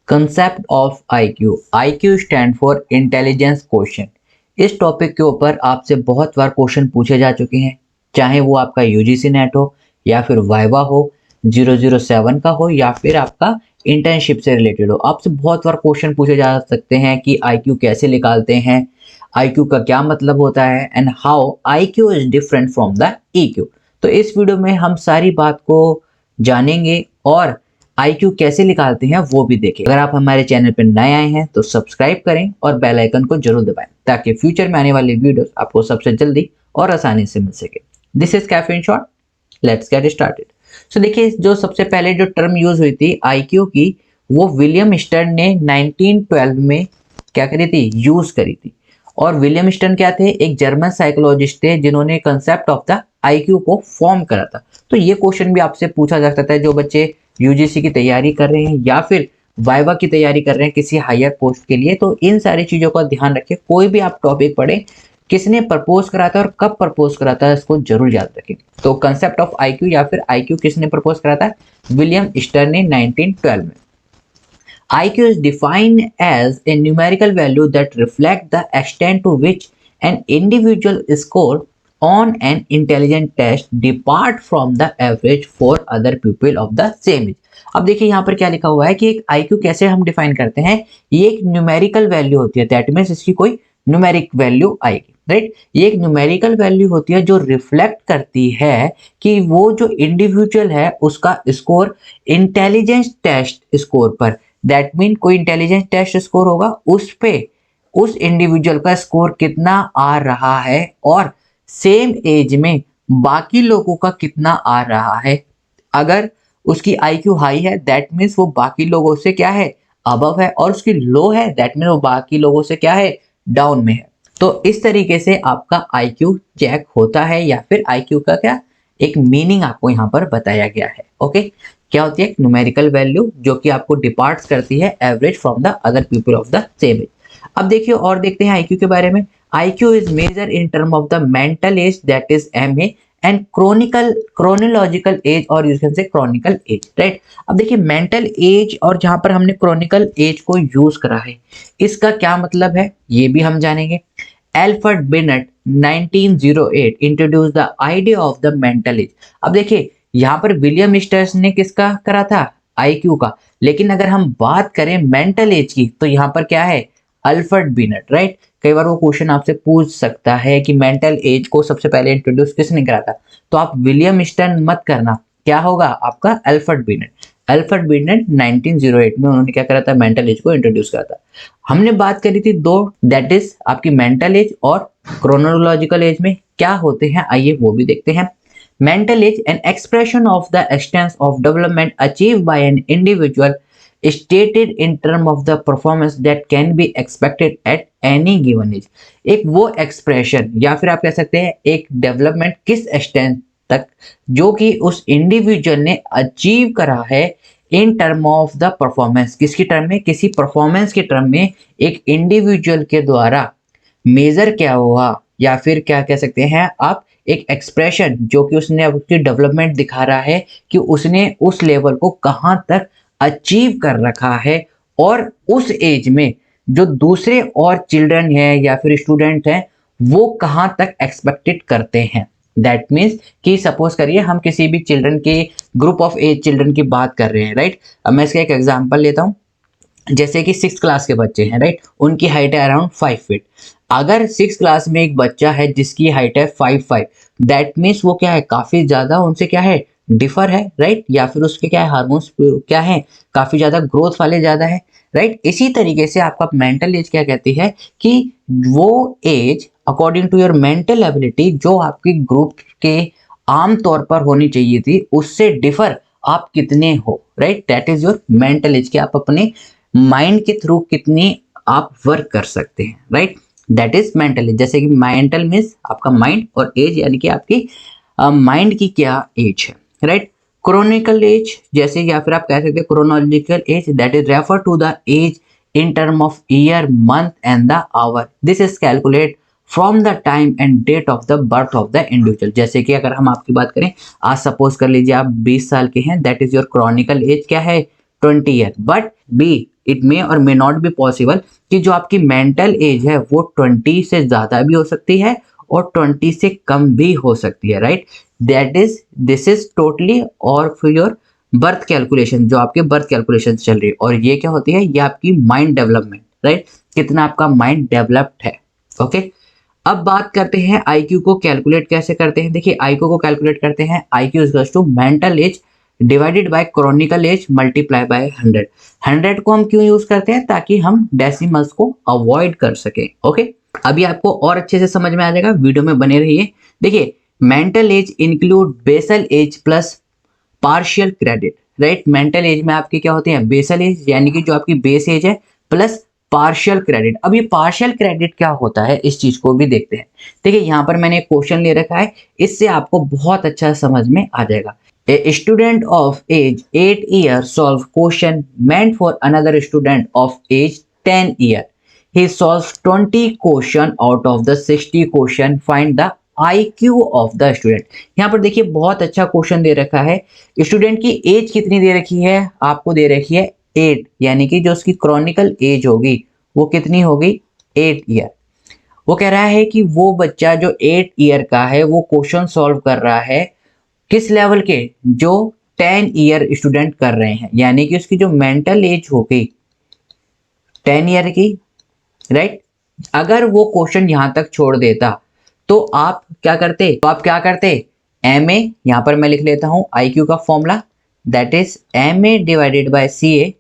Concept of IQ. IQ stand for intelligence question. इस topic के ऊपर आपसे बहुत बार क्वेश्चन पूछे जा चुके हैं, चाहे वो आपका यूजीसी नेट हो या फिर वाइवा हो 007 का हो या फिर आपका इंटर्नशिप से रिलेटेड हो। आपसे बहुत बार क्वेश्चन पूछे जा सकते हैं कि आईक्यू कैसे निकालते हैं, आईक्यू का क्या मतलब होता है and how IQ is different from the EQ. तो इस वीडियो में हम सारी बात को जानेंगे और आईक्यू कैसे निकालते हैं वो भी देखें। अगर आप हमारे चैनल पर नए आए हैं तो सब्सक्राइब करें और बेल आइकन को जरूर दबाएं ताकि फ्यूचर में आने वाली वीडियोस आपको सबसे जल्दी और आसानी से मिल सके। This is cafe in short, let's get started. So देखिए, जो सबसे पहले जो टर्म यूज हुई थी आईक्यू की, वो विलियम स्टर्न ने 1912 में क्या करी थी, यूज करी थी। और विलियम स्टर्न क्या थे, एक जर्मन साइकोलॉजिस्ट थे जिन्होंने कंसेप्ट ऑफ द आईक्यू को फॉर्म करा था। तो ये क्वेश्चन भी आपसे पूछा जा सकता है, जो बच्चे यूजीसी की तैयारी कर रहे हैं या फिर वाइवा की तैयारी कर रहे हैं किसी हायर पोस्ट के लिए। तो इन सारी चीजों का ध्यान रखें, कोई भी आप टॉपिक पढ़े, किसने प्रपोज करा था और कब प्रपोज करा था, इसको जरूर याद रखें। तो कंसेप्ट ऑफ आईक्यू या फिर आईक्यू किसने प्रपोज करा था, विलियम स्टर्न ने 1912 में। IQ is defined as a numerical value that reflects the extent to which an individual score on an intelligence test depart from the average for other people of the same age। अब देखिए यहाँ पर क्या लिखा हुआ है कि एक IQ कैसे हम डिफाइन करते हैं। ये एक न्यूमेरिकल वैल्यू होती है, दैट मीन्स इसकी कोई न्यूमेरिक वैल्यू आएगी, राइट। ये एक न्यूमेरिकल वैल्यू होती है जो रिफ्लेक्ट करती है कि वो जो इंडिविजुअल है उसका स्कोर इंटेलिजेंस टेस्ट स्कोर पर, दैट मीन कोई इंटेलिजेंस टेस्ट स्कोर होगा उस पे उस इंडिविजुअल का स्कोर कितना आ रहा है और सेम एज में बाकी लोगों का कितना आ रहा है। अगर उसकी आईक्यू हाई है दैट मीन्स वो बाकी लोगों से क्या है, अबव है, और उसकी लो है दैट मीन्स वो बाकी लोगों से क्या है, डाउन में है। तो इस तरीके से आपका आईक्यू चेक होता है या फिर आईक्यू का क्या एक मीनिंग आपको यहाँ पर बताया गया है। ओके, क्या होती है, एक न्यूमेरिकल वैल्यू जो कि आपको डिपार्ट्स करती है average from the other people of the same age. अब देखिए और देखते हैं आईक्यू के बारे में। IQ is measure in term of the mental age, that is MA, and chronological age और you can say chronicle age, right. अब देखिए मेंटल एज और जहां पर हमने क्रॉनिकल एज को यूज करा है, इसका क्या मतलब है ये भी हम जानेंगे। Alfred beneath 1908 introduce the idea of the mental as. अब देखिए यहाँ पर विलियम स्टर्स ने किसका करा था, आईक्यू का, लेकिन अगर हम बात करें मेंटल एज की तो यहाँ पर क्या है, अल्फ्रेड बिनेट, राइट। कई बार वो क्वेश्चन आपसे पूछ सकता है कि मेंटल एज को सबसे पहले इंट्रोड्यूस किसने करा था, तो आप विलियम स्टर्न मत करना, क्या होगा आपका अल्फ्रेड बिनेट। अल्फ्रेड बिनेट 1908 में उन्होंने क्या करा था, मेंटल एज को इंट्रोड्यूस करा था। हमने बात करी थी दो, दैट इज आपकी मेंटल एज और क्रोनोलॉजिकल एज में क्या होते हैं, आइए वो भी देखते हैं। Mental age, an expression of the extent of development achieved by an individual, stated in terms of the performance that can be expected at any given age। एक वो एक्सप्रेशन या फिर आप कह सकते हैं एक डेवलपमेंट किस एक्सटेंट तक जो कि उस इंडिविजुअल ने अचीव करा है इन टर्म ऑफ द परफॉर्मेंस, किसकी टर्म में, किसी परफॉर्मेंस के टर्म में एक इंडिविजुअल के द्वारा मेजर क्या हुआ, या फिर क्या कह सकते हैं आप एक एक्सप्रेशन जो कि उसने अपनी डेवलपमेंट दिखा रहा है कि उसने उस लेवल को कहां तक अचीव कर रखा है और उस एज में जो दूसरे और चिल्ड्रन हैं या फिर स्टूडेंट हैं वो कहां तक एक्सपेक्टेड करते हैं। दैट मीन्स कि सपोज करिए हम किसी भी चिल्ड्रन के ग्रुप ऑफ एज चिल्ड्रन की बात कर रहे हैं, राइट। अब मैं इसका एक एग्जांपल लेता हूं, जैसे कि 6th क्लास के बच्चे हैं, राइट, उनकी हाइट है अराउंड 5 फीट। अगर 6th क्लास में एक बच्चा है जिसकी हाइट है 5'5", दैट मीन्स वो क्या है, काफी ज्यादा उनसे क्या है, डिफर है, राइट, या फिर उसके क्या है, हार्मोन्स क्या है, काफी ज्यादा ग्रोथ वाले ज्यादा है, राइट। इसी तरीके से आपका मेंटल एज क्या कहती है कि वो age according to your mental ability जो आपकी ग्रुप के आम तौर पर होनी चाहिए थी उससे डिफर आप कितने हो, right, that is your mental as, कि आप अपने माइंड के थ्रू कितनी आप वर्क कर सकते हैं, right, that is mental as. जैसे कि मेंटल मीन्स आपका माइंड और एज यानी कि आपकी माइंड की क्या एज है, राइट। क्रोनिकल एज जैसे या फिर आप कह सकते हैं chronological age, that is refer to the age in term of year, month and the hour. This is calculate from the time and date of the birth of the individual. जैसे कि अगर हम आपकी बात करें, आज सपोज कर लीजिए आप 20 साल के हैं, that is your chronical age क्या है, 20 year. But be it may or may not be possible कि जो आपकी मेंटल एज है वो 20 से ज़्यादा भी हो सकती है और 20 से कम भी हो सकती है, राइट। दिस इज टोटली और फॉर योर बर्थ कैलकुलेशन, जो आपके बर्थ कैलकुलेशन चल रही है। और ये क्या होती है, ये आपकी माइंड डेवलपमेंट, राइट, कितना आपका माइंड डेवलप्ड है। ओके, अब बात करते हैं आईक्यू को कैलकुलेट कैसे करते हैं। देखिए आईक्यू को कैलकुलेट करते हैं, IQ is to mental age divided by chronical age multiply by 100। 100 को हम क्यों यूज करते हैं, ताकि हम डेसिमल्स को अवॉइड कर सके। ओके, अभी आपको और अच्छे से समझ में आ जाएगा, वीडियो में बने रहिए। देखिए mental age include basal age plus partial credit, right. Mental age में आपकी क्या होती है, बेसल एज यानी कि जो आपकी बेस एज है प्लस पार्शियल क्रेडिट। अब ये पार्शियल क्रेडिट क्या होता है, इस चीज को भी देखते हैं। देखिए यहाँ पर मैंने एक क्वेश्चन ले रखा है, इससे आपको बहुत अच्छा समझ में आ जाएगा। A student of age 8 year solve question meant for another student of age 10 year. He solves 20 question out of the 60 question. Find the IQ of the student। यहाँ पर देखिए बहुत अच्छा क्वेश्चन दे रखा है। स्टूडेंट की एज कितनी दे रखी है, आपको दे रखी है 8, यानी कि जो उसकी क्रॉनिकल एज होगी वो कितनी होगी, 8 ईयर। वो कह रहा है कि वो बच्चा जो 8 ईयर का है वो क्वेश्चन सॉल्व कर रहा है किस लेवल के, जो 10 ईयर स्टूडेंट कर रहे हैं, यानी कि उसकी जो मेंटल एज होगी 10 ईयर की, राइट। अगर वो क्वेश्चन यहां तक छोड़ देता तो आप क्या करते, एम ए, यहां पर मैं लिख लेता हूं आईक्यू का formula, that is M A divided by C A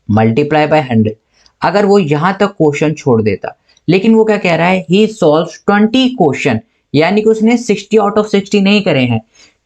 multiply by 100। अगर वो यहां तक क्वेश्चन छोड़ देता, लेकिन वो क्या कह रहा है, ही सॉल्व्स 20 क्वेश्चन, यानी कि उसने 60 आउट ऑफ 60 नहीं करे हैं।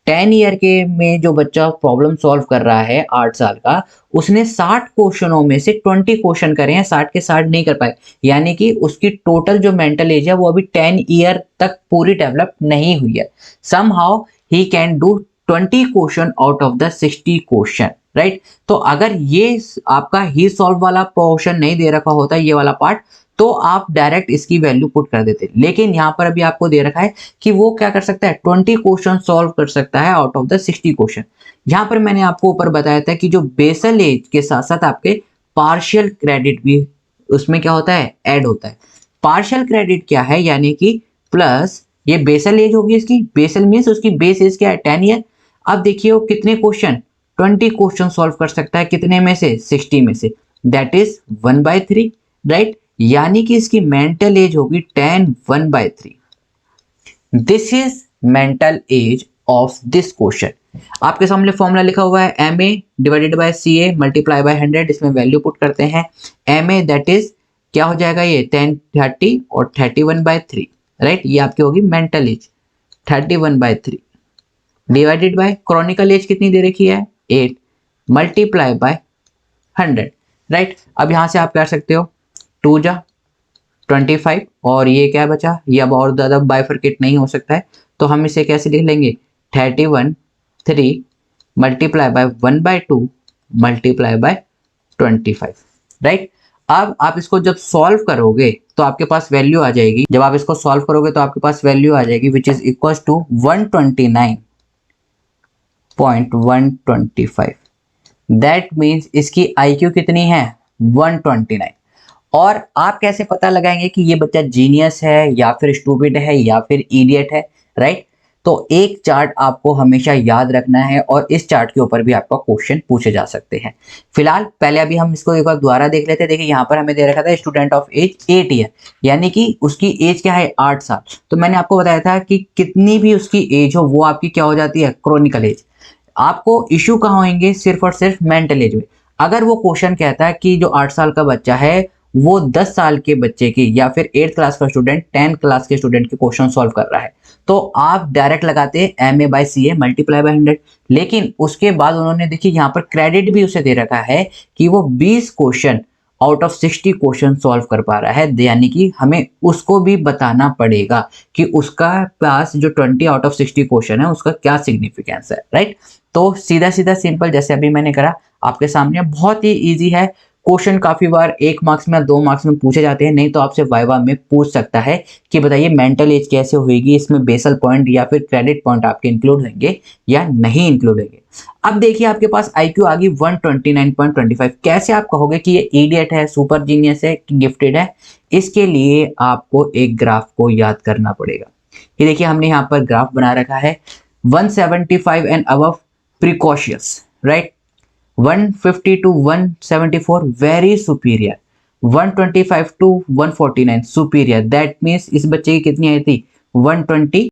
10 ईयर के में जो बच्चा प्रॉब्लम सॉल्व कर रहा है 8 साल का, उसने 60 क्वेश्चनों में से 20 क्वेश्चन करे हैं, 60 के 60 नहीं कर पाए, यानी कि उसकी टोटल जो मेंटल एज है वो अभी 10 ईयर तक पूरी डेवलप नहीं हुई है। Somehow he can do 20 question out of the 60 question, right. तो अगर ये आपका ही सॉल्व वाला पोर्शन नहीं दे रखा होता, ये वाला पार्ट, तो आप डायरेक्ट इसकी वैल्यू पुट कर देते। लेकिन यहाँ पर अभी आपको दे रखा है कि वो क्या कर सकता है, 20 क्वेश्चन सॉल्व कर सकता है आउट ऑफ द 60 क्वेश्चन। यहाँ पर मैंने आपको ऊपर बताया था कि जो बेसल एज के साथ साथ आपके पार्शियल क्रेडिट भी उसमें क्या होता है, ऐड होता है। पार्शियल क्रेडिट क्या है, यानी कि प्लस ये बेसल एज होगी इसकी, बेसल मीन्स उसकी बेस एज क्या है, 10 ईयर। अब देखिए वो कितने क्वेश्चन, 20 क्वेश्चन सॉल्व कर सकता है, कितने में से, 60 में से, दैट इज 1/3, राइट। यानी कि इसकी मेंटल एज होगी 10 1/3। This is mental age of this question. आपके सामने फॉर्मूला लिखा हुआ है, M A divided by C A multiply by 100। इसमें वैल्यू पुट करते हैं, एम ए दैट इज क्या हो जाएगा, ये 10 30 और 31/3, राइट। ये आपकी होगी mental age 31/3 divided by chronical age कितनी दे रखी है, 8 मल्टीप्लाई बाय 100, राइट। अब यहां से आप कर सकते हो 2 जा 25 और ये क्या बचा, ये अब और ज़्यादा बाइफरकेट नहीं हो सकता है, तो हम इसे कैसे लिख लेंगे, 31/3 multiply by 1/2 multiply by 25, right. अब आप इसको जब सॉल्व करोगे तो आपके पास वैल्यू आ जाएगी, जब आप इसको सॉल्व करोगे तो आपके पास वैल्यू आ जाएगी which is equal to 129.125। That means इसकी IQ कितनी है, 129। और आप कैसे पता लगाएंगे कि ये बच्चा जीनियस है या फिर स्टूपिड है या फिर इडियट है, राइट। तो एक चार्ट आपको हमेशा याद रखना है और इस चार्ट के ऊपर भी आपका क्वेश्चन पूछे जा सकते हैं। फिलहाल पहले अभी हम इसको एक बार दोबारा देख लेते हैं। देखिए यहाँ पर हमें दे रखा था स्टूडेंट ऑफ एज 8 ईयर, यानी कि उसकी एज क्या है, 8 साल। तो मैंने आपको बताया था कि कितनी भी उसकी एज हो वो आपकी क्या हो जाती है, क्रॉनिकल एज। आपको इश्यू कहाँ होंगे, सिर्फ और सिर्फ मेंटल एज में। अगर वो क्वेश्चन कहता है कि जो 8 साल का बच्चा है वो 10 साल के बच्चे की या फिर 8th क्लास का स्टूडेंट 10th क्लास के स्टूडेंट के क्वेश्चन सॉल्व कर रहा है, तो आप डायरेक्ट लगाते हैं M A by C A multiply by 100। लेकिन उसके बाद उन्होंने देखिए यहाँ पर क्रेडिट भी उसे दे रखा है कि वो 20 question out of 60 question solve कर पा रहा है, यानी कि हमें उसको भी बताना पड़ेगा कि उसका पास जो 20 आउट ऑफ 60 क्वेश्चन है उसका क्या सिग्निफिकेंस है, राइट। तो सीधा सीधा सिंपल जैसे अभी मैंने करा आपके सामने, बहुत ही इजी है। क्वेश्चन काफी बार 1 मार्क्स में या 2 मार्क्स में पूछे जाते हैं, नहीं तो आपसे वाइवा में पूछ सकता है कि बताइए मेंटल एज कैसे होगी, इसमें बेसल पॉइंट या फिर क्रेडिट पॉइंट आपके इंक्लूड होंगे या नहीं इंक्लूड होंगे। अब देखिए आपके पास IQ आ गई 129.25। कैसे आप कहोगे कि ये इडियट है, सुपर जीनियस है कि गिफ्टेड है? इसके लिए आपको एक ग्राफ को याद करना पड़ेगा। ये देखिए हमने यहाँ पर ग्राफ बना रखा है 175 and above precocious, right. 150 to 174 very superior, 125 to 149 superior. That means इस बच्चे की कितनी आई थी 120